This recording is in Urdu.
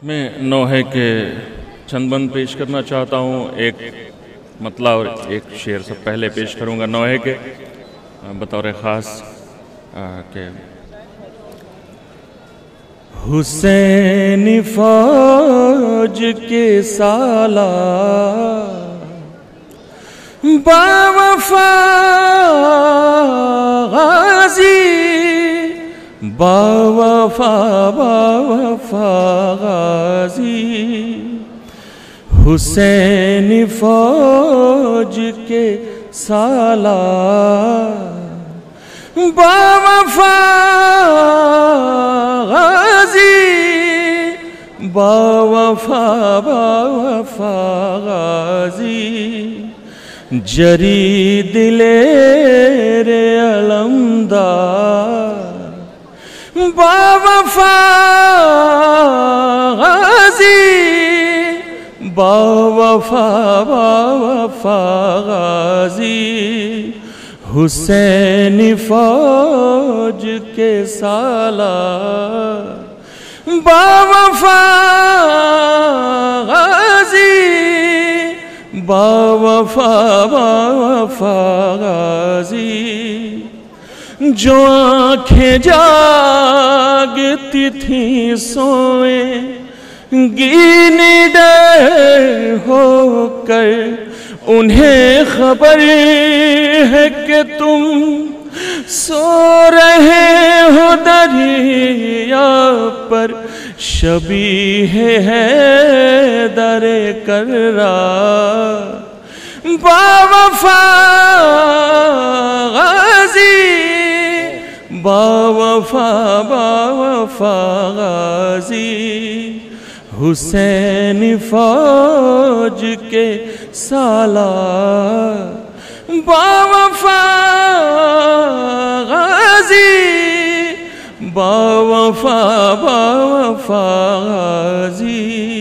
میں نوحے کے چند بند پیش کرنا چاہتا ہوں، ایک مطلع اور ایک شعر سب پہلے پیش کروں گا نوحے کے بطور خاص کہ حسین فوج کے سالار باوفا غازی، باوفا غازی، حسین فوج کے سالار باوفا غازی، باوفا غازی، جری دلیر علمدار باوفا غازی، باوفا غازی، حسین فوج کے سالار باوفا غازی، باوفا غازی، جو آنکھیں جاگتی تھیں سوئے گی نڈر ہو کر، انہیں خبر ہے کہ تم سو رہے ہو دریا پر، شبیہ ہے در کرار باوفا غازی، باوفا غازی، حسین فوج کے سالار باوفا غازی، باوفا غازی۔